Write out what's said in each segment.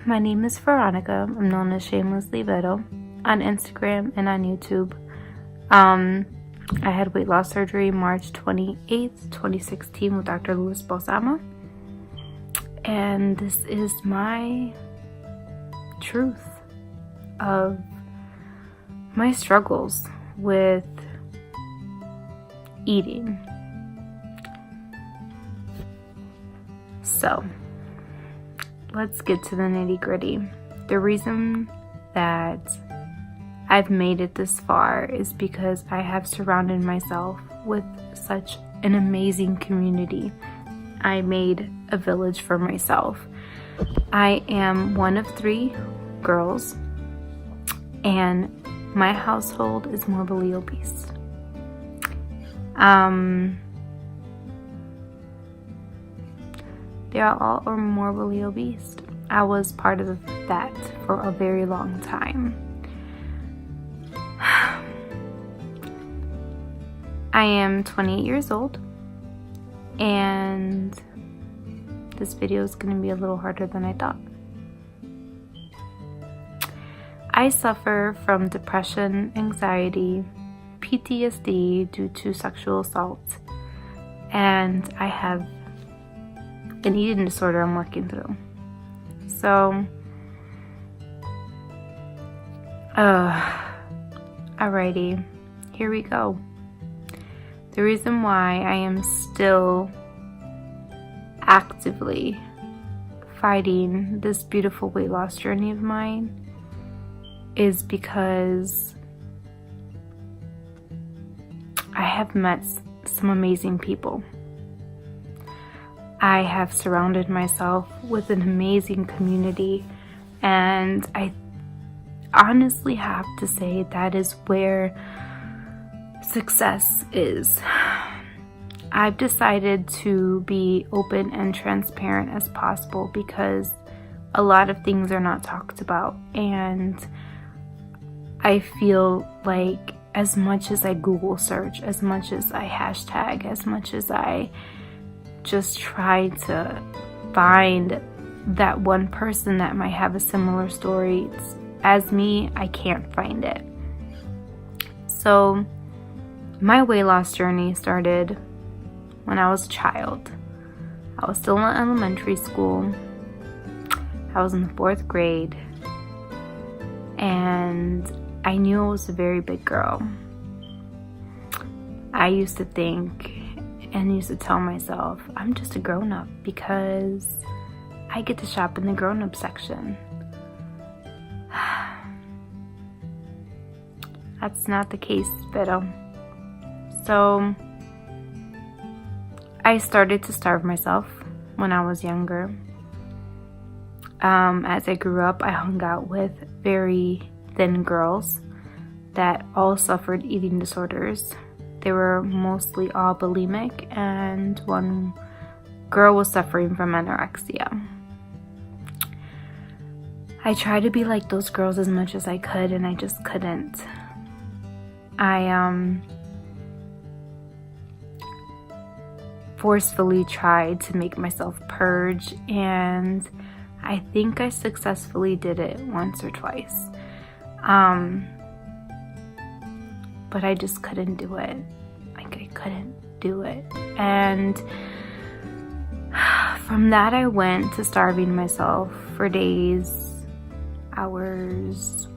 My name is Veronica. I'm known as ShamelesslyVero on Instagram and on YouTube. I had weight loss surgery March 28th, 2016 with Dr. Wlstories. And this is my truth of my struggles with eating. So, let's get to the nitty-gritty. The reason that I've made it this far is because I have surrounded myself with such an amazing community. I made a village for myself. I am one of 3 girls, and my household is morbidly obese. They are all morbidly obese. I was part of that for a very long time. I am 28 years old, and this video is going to be a little harder than I thought. I suffer from depression, anxiety, PTSD due to sexual assault, and I have an eating disorder I'm working through. So, alrighty, here we go. The reason why I am still actively fighting this beautiful weight loss journey of mine is because I have met some amazing people. I have surrounded myself with an amazing community, and I honestly have to say that is where success is. I've decided to be open and transparent as possible because a lot of things are not talked about, and I feel like as much as I Google search, as much as I hashtag, as much as I just try to find that one person that might have a similar story as me, I can't find it. So my weight loss journey started when I was a child. I was still in elementary school. I was in the 4th grade, and I knew I was a very big girl. I used to think and used to tell myself, I'm just a grown-up because I get to shop in the grown-up section. That's not the case, Vero. So I started to starve myself when I was younger. As I grew up, I hung out with very thin girls that all suffered eating disorders. They were mostly all bulimic, and one girl was suffering from anorexia. I tried to be like those girls as much as I could, and I just couldn't. I forcefully tried to make myself purge, and I think I successfully did it once or twice. But I just couldn't do it. Like, I couldn't do it. And from that, I went to starving myself for days, hours,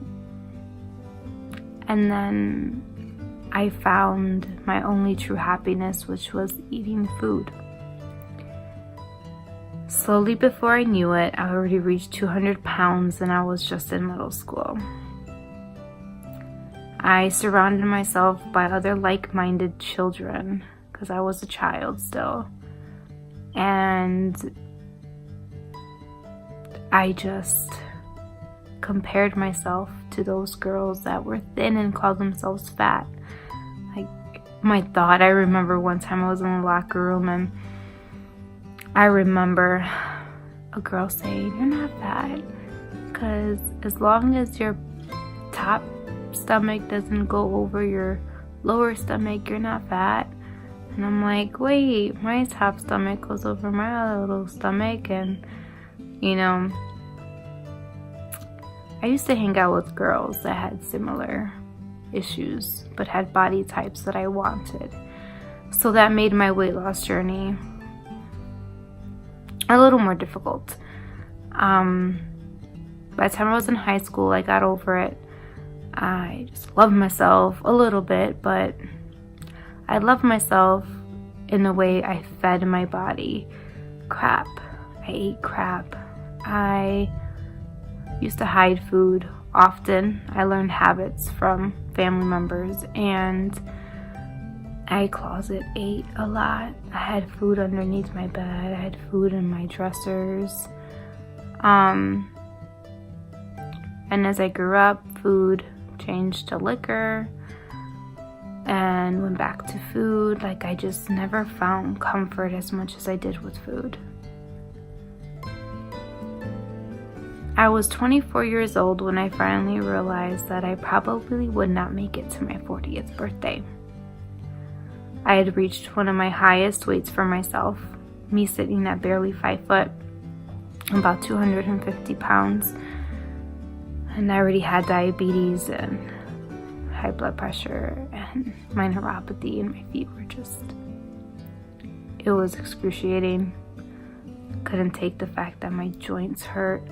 and then I found my only true happiness, which was eating food. Slowly, before I knew it, I already reached 200 pounds, and I was just in middle school. I surrounded myself by other like-minded children because I was a child still, and I just compared myself to those girls that were thin and called themselves fat. Like, I remember one time I was in the locker room, and I remember a girl saying, "You're not fat, because as long as your top stomach doesn't go over your lower stomach, you're not fat." And I'm like, wait, my top stomach goes over my little stomach, and you know, I used to hang out with girls that had similar issues but had body types that I wanted. So that made my weight loss journey a little more difficult. By the time I was in high school, I got over it. I just loved myself a little bit, but I loved myself in the way I fed my body. Crap. I ate crap. I used to hide food often. I learned habits from family members, and I closet ate a lot. I had food underneath my bed. I had food in my dressers. And as I grew up, food changed to liquor and went back to food. Like, I just never found comfort as much as I did with food. I was 24 years old when I finally realized that I probably would not make it to my 40th birthday. I had reached one of my highest weights for myself, me sitting at barely 5 foot, about 250 pounds. And I already had diabetes and high blood pressure, and my neuropathy, and my feet were just, it was excruciating. Couldn't take the fact that my joints hurt.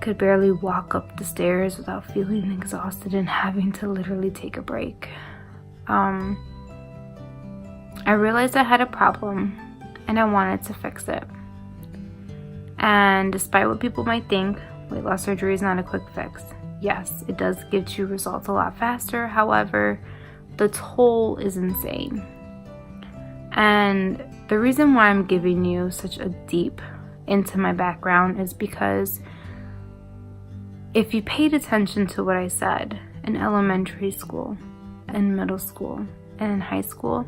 Could barely walk up the stairs without feeling exhausted and having to literally take a break. I realized I had a problem and I wanted to fix it. And despite what people might think, weight loss surgery is not a quick fix. Yes, it does get you results a lot faster. However, the toll is insane. And the reason why I'm giving you such a deep into my background is because if you paid attention to what I said in elementary school, in middle school, and in high school,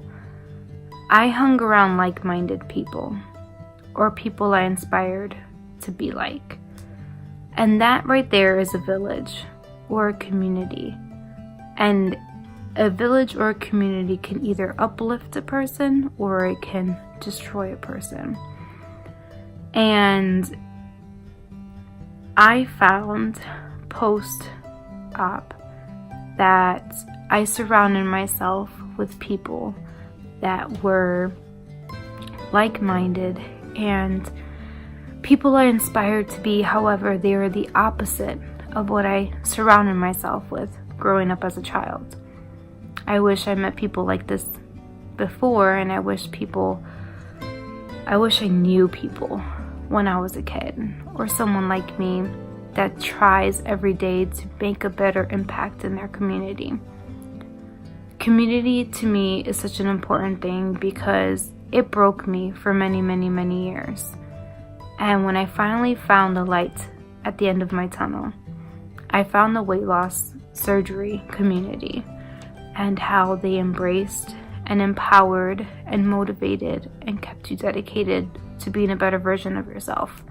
I hung around like-minded people, or people I inspired to be like. And that right there is a village or a community. And a village or a community can either uplift a person or it can destroy a person. And I found post-op that I surrounded myself with people that were like-minded and people I inspired to be. However, they were the opposite of what I surrounded myself with growing up as a child. I wish I met people like this before, and I wish I knew people when I was a kid, or someone like me that tries every day to make a better impact in their community. Community to me is such an important thing because it broke me for many, many, many years. And when I finally found the light at the end of my tunnel, I found the weight loss surgery community and how they embraced and empowered and motivated and kept you dedicated to being a better version of yourself.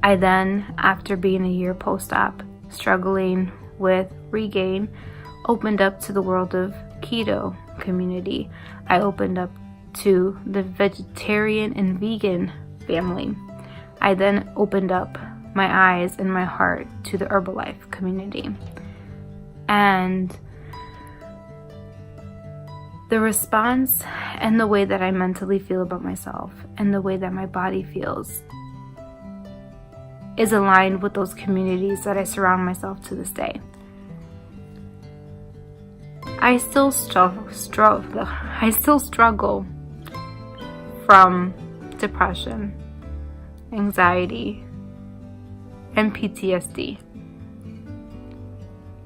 I then, after being a year post-op, struggling with regain, opened up to the world of keto community. I opened up to the vegetarian and vegan family. I then opened up my eyes and my heart to the Herbalife community. And the response and the way that I mentally feel about myself and the way that my body feels is aligned with those communities that I surround myself to this day. I still struggle from depression, anxiety, and PTSD.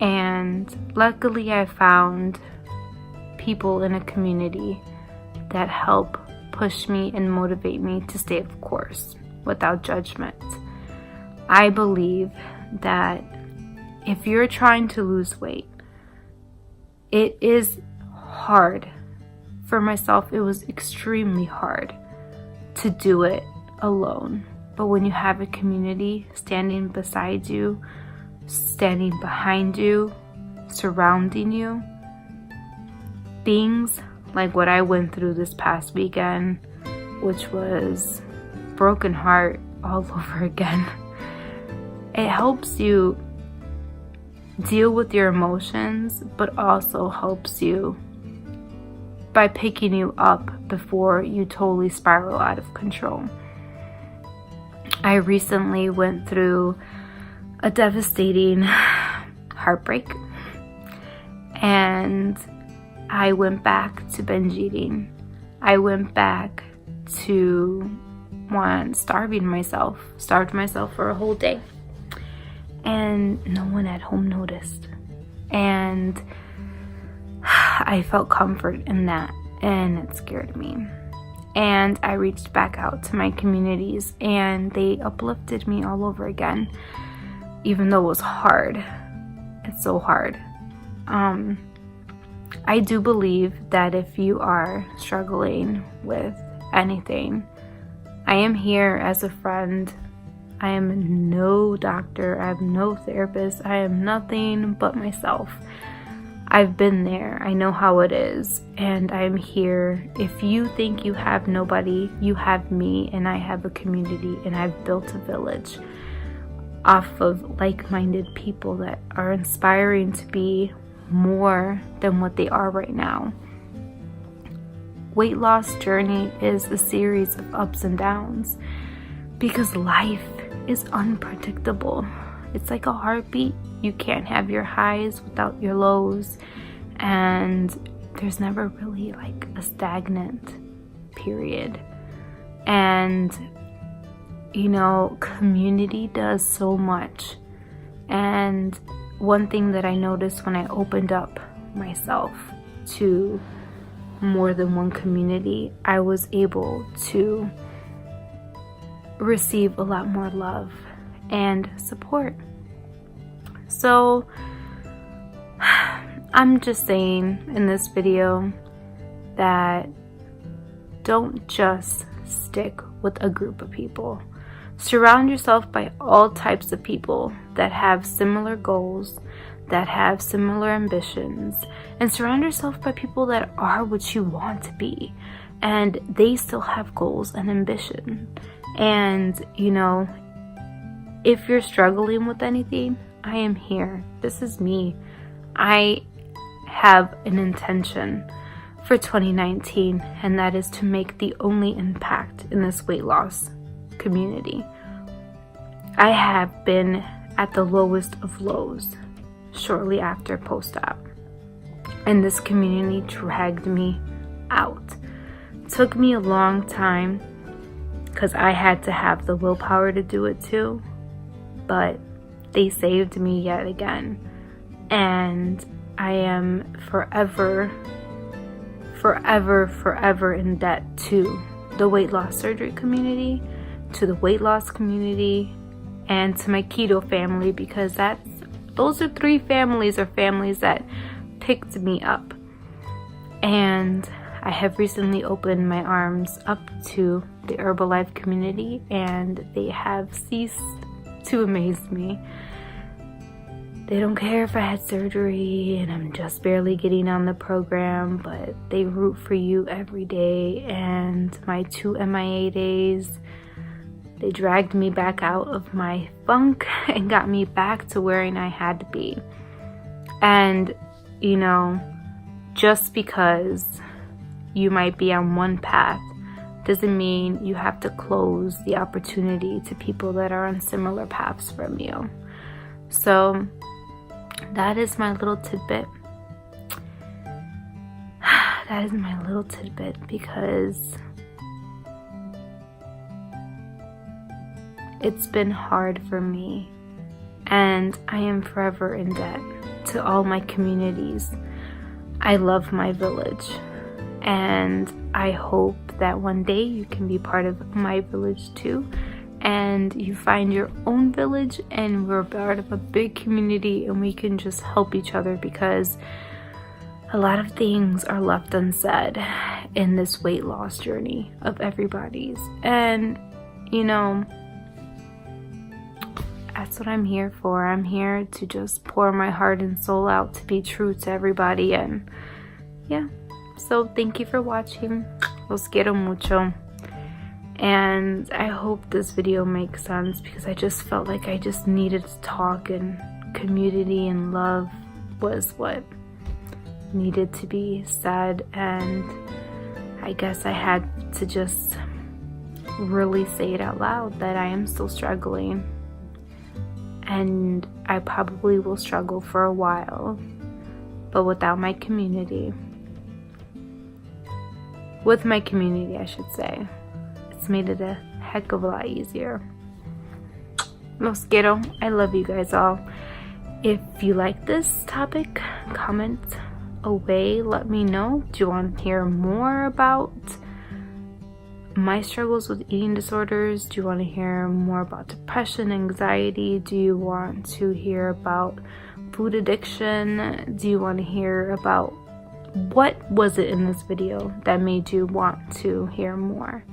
And luckily I found people in a community that help push me and motivate me to stay the course without judgment. I believe that if you're trying to lose weight, it is hard. For myself, it was extremely hard to do it alone. But when you have a community standing beside you, standing behind you, surrounding you, things like what I went through this past weekend, which was broken heart all over again, it helps you deal with your emotions, but also helps you by picking you up before you totally spiral out of control. I recently went through a devastating heartbreak, and I went back to binge eating. I went back to starved myself for a whole day, and no one at home noticed, and I felt comfort in that, and it scared me. And I reached back out to my communities, and they uplifted me all over again, even though it was hard. It's so hard. I do believe that if you are struggling with anything, I am here as a friend. I am no doctor, I am no therapist, I am nothing but myself. I've been there, I know how it is, and I'm here. If you think you have nobody, you have me, and I have a community, and I've built a village off of like-minded people that are inspiring to be more than what they are right now. Weight loss journey is a series of ups and downs because life is unpredictable. It's like a heartbeat. You can't have your highs without your lows, and there's never really like a stagnant period. And you know, community does so much. And one thing that I noticed when I opened up myself to more than one community, I was able to receive a lot more love and support. So I'm just saying in this video that don't just stick with a group of people. Surround yourself by all types of people that have similar goals, that have similar ambitions, and surround yourself by people that are what you want to be, and they still have goals and ambition. And you know, if you're struggling with anything, I am here. This is me. I have an intention for 2019, and that is to make the only impact in this weight loss community. I have been at the lowest of lows shortly after post-op, and this community dragged me out. It took me a long time because I had to have the willpower to do it too, but they saved me yet again, and I am forever in debt to the weight loss surgery community, to the weight loss community, and to my keto family, because those are three families that picked me up. And I have recently opened my arms up to the Herbalife community, and they have ceased to amaze me. They don't care if I had surgery and I'm just barely getting on the program, but they root for you every day. And my 2 MIA days, they dragged me back out of my funk and got me back to where I had to be. And, you know, just because you might be on one path doesn't mean you have to close the opportunity to people that are on similar paths from you. So that is my little tidbit. That is my little tidbit, because it's been hard for me, and I am forever in debt to all my communities. I love my village, and I hope that one day you can be part of my village too, and you find your own village, and we're part of a big community, and we can just help each other, because a lot of things are left unsaid in this weight loss journey of everybody's. And you know, that's what I'm here for. I'm here to just pour my heart and soul out, to be true to everybody. And yeah, so thank you for watching. Los quiero mucho. And I hope this video makes sense because I just felt like I just needed to talk, and community and love was what needed to be said. And I guess I had to just really say it out loud that I am still struggling, and I probably will struggle for a while, but without my community, with my community I should say, it's made it a heck of a lot easier. Los quiero. I love you guys all. If you like this topic, comment away, let me know. Do you want to hear more about my struggles with eating disorders? Do you want to hear more about depression, anxiety? Do you want to hear about food addiction? Do you want to hear about what was it in this video that made you want to hear more?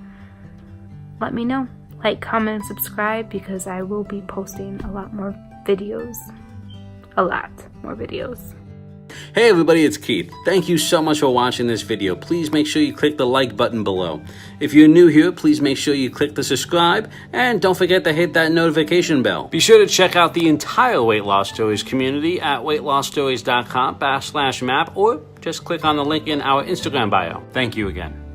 Let me know. Like, comment, and subscribe, because I will be posting a lot more videos. A lot more videos. Hey everybody, it's Keith. Thank you so much for watching this video. Please make sure you click the like button below. If you're new here, please make sure you click the subscribe, and don't forget to hit that notification bell. Be sure to check out the entire Weight Loss Stories community at WlStories.com/map, or just click on the link in our Instagram bio. Thank you again.